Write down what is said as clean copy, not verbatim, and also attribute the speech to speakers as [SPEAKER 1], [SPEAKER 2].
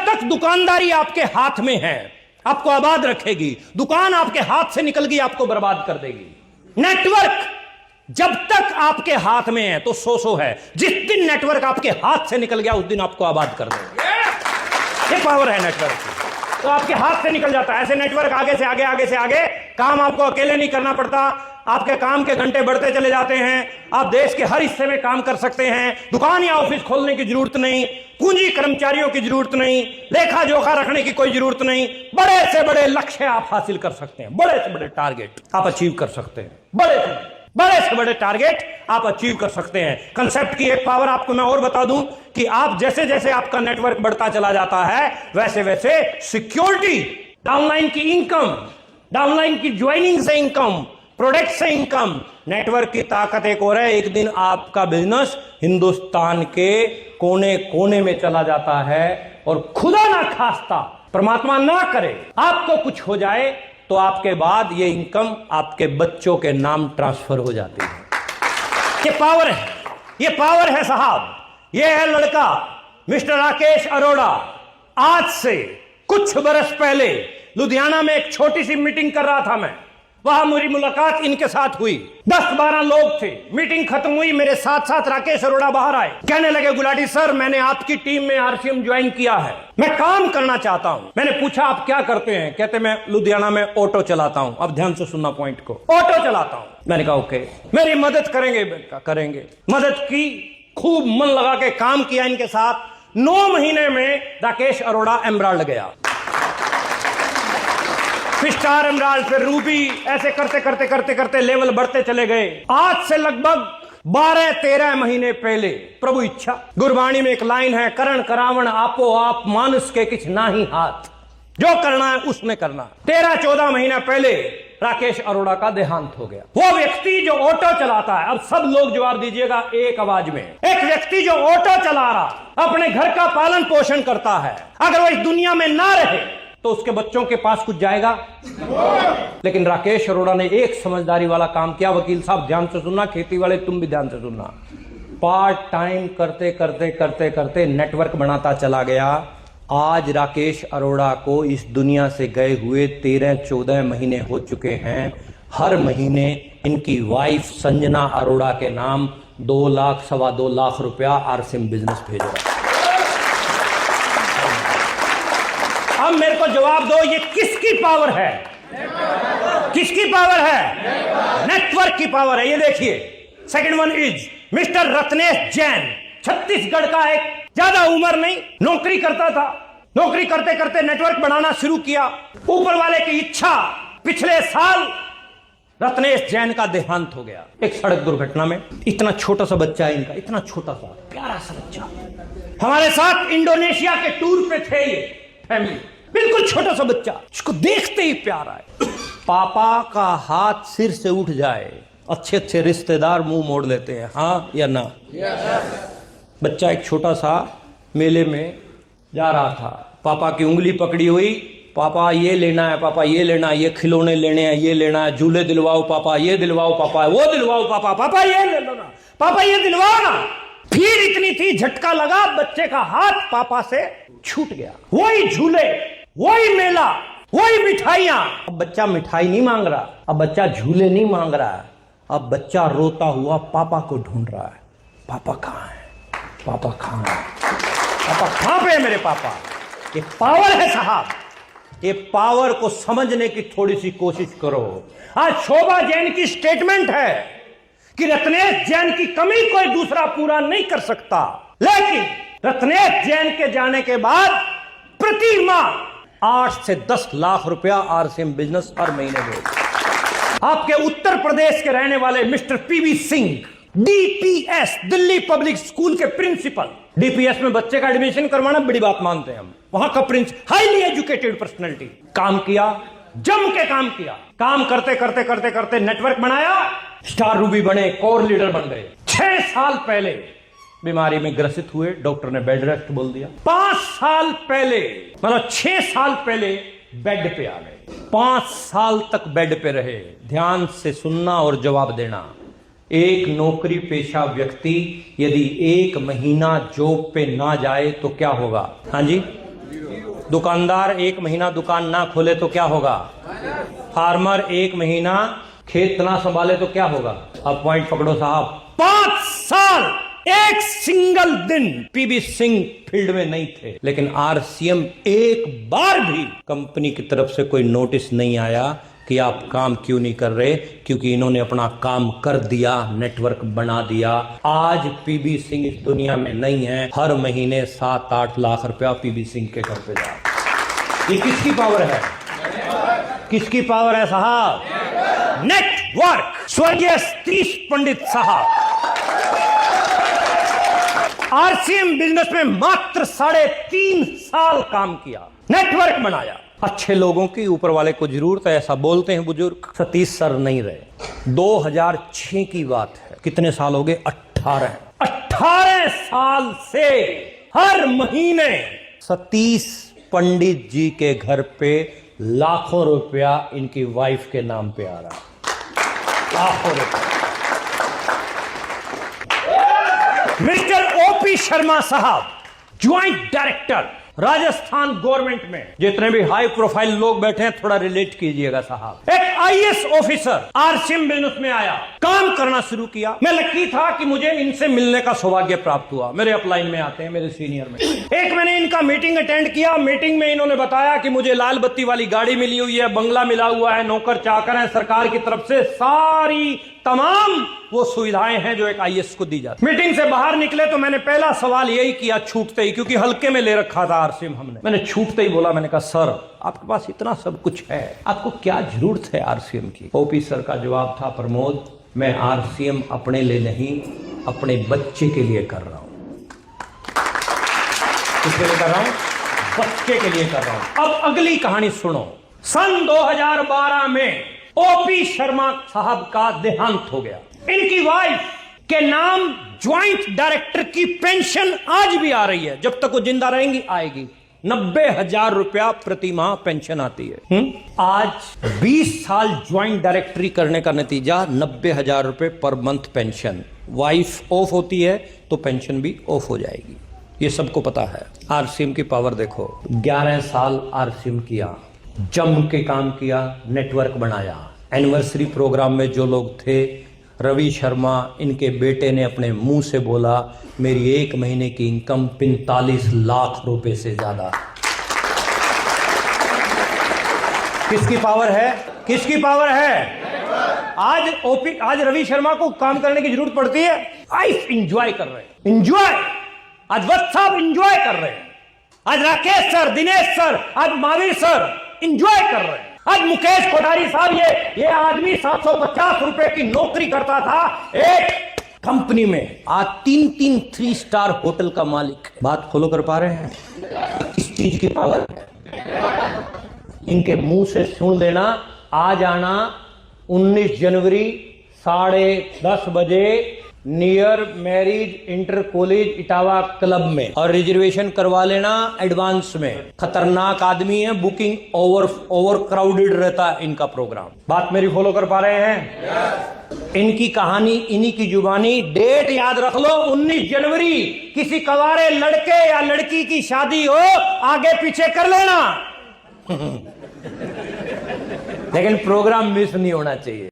[SPEAKER 1] तक दुकानदारी आपके हाथ में है आपको आबाद रखेगी, दुकान आपके हाथ से निकल गई आपको बर्बाद कर देगी। नेटवर्क जब तक आपके हाथ में है तो सो है, जिस दिन नेटवर्क आपके हाथ से निकल गया उस दिन आपको आबाद कर देगा। ये पावर है नेटवर्क की। तो आपके हाथ से निकल जाता है ऐसे नेटवर्क, आगे से आगे, आगे से आगे। काम आपको अकेले नहीं करना पड़ता, आपके काम के घंटे बढ़ते चले जाते हैं, आप देश के हर हिस्से में काम कर सकते हैं। दुकान या ऑफिस खोलने की जरूरत नहीं, पूंजी कर्मचारियों की जरूरत नहीं, लेखा जोखा रखने की कोई जरूरत नहीं। बड़े से बड़े लक्ष्य आप हासिल कर सकते हैं, बड़े से बड़े टारगेट आप अचीव कर सकते हैं, बड़े से बड़े टारगेट आप अचीव कर सकते हैं। कंसेप्ट की एक पावर आपको मैं और बता दूं कि आप जैसे जैसे आपका नेटवर्क बढ़ता चला जाता है वैसे वैसे सिक्योरिटी, डाउनलाइन की इनकम, डाउनलाइन की ज्वाइनिंग से इनकम, प्रोडक्ट से इनकम, नेटवर्क की ताकत एक और है। एक दिन आपका बिजनेस हिंदुस्तान के कोने कोने में चला जाता है और खुदा ना खास्ता, परमात्मा ना करे, आपको कुछ हो जाए तो आपके बाद ये इनकम आपके बच्चों के नाम ट्रांसफर हो जाती है। ये पावर है, ये पावर है साहब। ये है लड़का मिस्टर राकेश अरोड़ा। आज से कुछ बरस पहले लुधियाना में एक छोटी सी मीटिंग कर रहा था मैं, वहां मेरी मुलाकात इनके साथ हुई। 10-12 लोग थे। मीटिंग खत्म हुई, मेरे साथ साथ राकेश अरोड़ा बाहर आए, कहने लगे गुलाटी सर मैंने आपकी टीम में आरसीएम ज्वाइन किया है, मैं काम करना चाहता हूं। मैंने पूछा आप क्या करते हैं? कहते मैं लुधियाना में ऑटो चलाता हूं। अब ध्यान से सुनना पॉइंट को, ऑटो चलाता हूं। मैंने कहा ओके, मेरी मदद करेंगे? करेंगे। मदद की, खूब मन लगा के काम किया इनके साथ। 9 महीने में राकेश अरोड़ा एमराल्ड गया, स्टार एमराल्ड, फिर रूबी, ऐसे करते करते करते करते लेवल बढ़ते चले गए। आज से लगभग 12-13 महीने पहले प्रभु इच्छा, गुरबाणी में एक लाइन है, करण करावण आपो आप मानुष के किछ नाही हाथ, जो करना है उसने करना। 13-14 महीना पहले राकेश अरोड़ा का देहांत हो गया। वो व्यक्ति जो ऑटो चलाता है, अब सब लोग जवाब दीजिएगा एक आवाज में, एक व्यक्ति जो ऑटो चला रहा, अपने घर का पालन पोषण करता है, अगर वो इस दुनिया में ना रहे तो उसके बच्चों के पास कुछ जाएगा? लेकिन राकेश अरोड़ा ने एक समझदारी वाला काम किया। वकील साहब ध्यान से सुनना, खेती वाले तुम भी ध्यान से सुनना। पार्ट टाइम करते करते करते करते नेटवर्क बनाता चला गया। आज राकेश अरोड़ा को इस दुनिया से गए हुए 13-14 महीने हो चुके हैं। हर महीने इनकी वाइफ संजना अरोड़ा के नाम 2 लाख, 2.25 लाख रुपया आरसीएम बिजनेस भेज रहा है। अब मेरे को जवाब दो, ये किसकी पावर है? किसकी पावर है? नेटवर्क की पावर है। ये देखिए, second one is mister Ratnesh Jain, Chhattisgarh का एक, ज्यादा उम्र नहीं, नौकरी करता था। नौकरी करते करते नेटवर्क बनाना शुरू किया। ऊपर वाले की इच्छा, पिछले साल रत्नेश जैन का देहांत हो गया एक सड़क दुर्घटना में। इतना छोटा सा बच्चा है इनका, इतना छोटा सा प्यारा सा बच्चा, हमारे साथ इंडोनेशिया के टूर पे थे। ये फैमिली, बिल्कुल छोटा सा बच्चा, इसको देखते ही प्यार आए। पापा का हाथ सिर से उठ जाए, अच्छे अच्छे रिश्तेदार मुंह मोड़ लेते हैं, हाँ या ना? बच्चा एक छोटा सा मेले में जा रहा था, पापा की उंगली पकड़ी हुई, पापा ये लेना है, पापा ये लेना है, ये खिलौने लेने हैं, ये लेना है, झूले दिलवाओ पापा, ये दिलवाओ पापा, वो दिलवाओ पापा, पापा ये ले लो ना, पापा ये दिलवाओ ना। फिर इतनी थी, झटका लगा, बच्चे का हाथ पापा से छूट गया। वही झूले, वही मेला, वही मिठाइयां। अब बच्चा मिठाई नहीं मांग रहा, अब बच्चा झूले नहीं मांग रहा है, अब बच्चा रोता हुआ पापा को ढूंढ रहा है। पापा कहाँ है? पापा कहाँ है? पापा कहाँ पे है मेरे पापा? ये पावर है साहब। ये पावर को समझने की थोड़ी सी कोशिश करो। आज शोभा जैन की स्टेटमेंट है कि रत्नेश जैन की कमी कोई दूसरा पूरा नहीं कर सकता, लेकिन रत्नेश जैन के जाने के बाद प्रति माह 8 से 10 लाख रुपया आरसीएम बिजनेस हर महीने दे। आपके उत्तर प्रदेश के रहने वाले mister PV Singh, DPS, Delhi public school के प्रिंसिपल। डीपीएस में बच्चे का एडमिशन करवाना बड़ी बात मानते हैं हम, वहां का प्रिंस, हाईली एजुकेटेड पर्सनैलिटी। काम किया, जम के काम किया। काम करते करते करते करते नेटवर्क बनाया, स्टार रूबी बने, कोर लीडर बन गए। 6 साल पहले बीमारी में ग्रसित हुए, डॉक्टर ने बेड रेस्ट बोल दिया। 5 साल पहले, मतलब 6 साल पहले बेड पे आ गए। 5 साल तक बेड पे रहे। ध्यान से सुनना और जवाब देना। एक नौकरी पेशा व्यक्ति यदि 1 महीना जॉब पे ना जाए तो क्या होगा? हाँ जी, दुकानदार 1 महीना दुकान ना खोले तो क्या होगा? फार्मर 1 महीना खेत ना संभाले तो क्या होगा? अब पॉइंट पकड़ो साहब, 5 साल एक सिंगल दिन पीबी सिंह फील्ड में नहीं थे, लेकिन आरसीएम एक बार भी कंपनी की तरफ से कोई नोटिस नहीं आया कि आप काम क्यों नहीं कर रहे, क्योंकि इन्होंने अपना काम कर दिया, नेटवर्क बना दिया। आज पीबी सिंह इस दुनिया में नहीं है, हर महीने 7-8 लाख रुपया पीबी सिंह के घर पे जा। ये किसकी पावर है? किसकी पावर है साहब? नेटवर्क। स्वर्गीय सतीश पंडित साहब आरसीएम बिजनेस में मात्र 3.5 साल काम किया, नेटवर्क बनाया। अच्छे लोगों की ऊपर वाले को जरूरत है, ऐसा बोलते हैं बुजुर्ग। सतीश सर नहीं रहे। 2006 की बात है, कितने साल हो गए? 18 साल से हर महीने सतीश पंडित जी के घर पे लाखों रुपया इनकी वाइफ के नाम पे आ रहा, लाखों रुपया। मिस्टर ओपी शर्मा साहब ज्वाइंट डायरेक्टर राजस्थान गवर्नमेंट में। जितने भी हाई प्रोफाइल लोग बैठे हैं थोड़ा रिलेट कीजिएगा साहब। एक आईएएस ऑफिसर आरसीएम बिजनेस में आया, काम करना शुरू किया। मैं लकी था कि मुझे इनसे मिलने का सौभाग्य प्राप्त हुआ। मेरे अपलाइन में आते हैं, मेरे सीनियर में। एक मैंने इनका मीटिंग अटेंड किया। मीटिंग में इन्होंने बताया कि मुझे लाल बत्ती वाली गाड़ी मिली हुई है, बंगला मिला हुआ है, नौकर चाकर है, सरकार की तरफ से सारी तमाम वो सुविधाएं हैं जो एक आईएएस को दी जाती। मीटिंग से बाहर निकले तो मैंने पहला सवाल यही किया छूटते ही, क्योंकि हल्के में ले रखा था आरसीएम हमने। मैंने छूटते ही बोला, मैंने कहा सर आपके पास इतना सब कुछ है, आपको क्या जरूरत है आरसीएम की? ओपी सर का जवाब था, प्रमोद मैं आरसीएम अपने लिए नहीं, अपने बच्चे के लिए कर रहा हूं। किसके लिए कर रहा हूं? बच्चे के लिए कर रहा हूं। अब अगली कहानी सुनो। सन 2012 में ओपी शर्मा साहब का देहांत हो गया। इनकी वाइफ के नाम ज्वाइंट डायरेक्टर की पेंशन आज भी आ रही है, जब तक वो जिंदा रहेंगी आएगी। 90,000 रुपया प्रति माह पेंशन आती है। आज 20 साल ज्वाइंट डायरेक्टरी करने का नतीजा 90,000 रुपए per month pension. Wife of होती है तो पेंशन भी ऑफ हो जाएगी, ये सबको पता है। आरसीएम की पावर देखो, 11 साल आरसीएम किया, जम के काम किया, नेटवर्क बनाया। एनिवर्सरी प्रोग्राम में जो लोग थे, रवि शर्मा इनके बेटे ने अपने मुंह से बोला मेरी 1 महीने की इनकम 45 लाख रुपए से ज्यादा। किसकी पावर है? किसकी पावर है? आज रवि शर्मा को काम करने की जरूरत पड़ती है? लाइफ एंजॉय कर रहे हैं, एंजॉय। आज वत्स साहब एंजॉय कर रहे हैं, आज राकेश सर, दिनेश सर, आज महावीर सर एंजॉय कर रहे हैं। आज मुकेश कोठारी साहब, ये आदमी 750 रुपए की नौकरी करता था एक कंपनी में, आज 3 3 स्टार होटल का मालिक। बात फॉलो कर पा रहे हैं? इस चीज की पावर इनके मुंह से सुन लेना। आज आना 19 जनवरी 10:30 बजे near marriage inter college Etawah club में, और रिजर्वेशन करवा लेना एडवांस में। खतरनाक आदमी है, बुकिंग ओवर क्राउडेड रहता है इनका प्रोग्राम। बात मेरी फॉलो कर पा रहे हैं? yes. इनकी कहानी इन्हीं की जुबानी। डेट याद रख लो, 19 जनवरी। किसी कवारे लड़के या लड़की की शादी हो, आगे पीछे कर लेना लेकिन प्रोग्राम मिस नहीं होना चाहिए।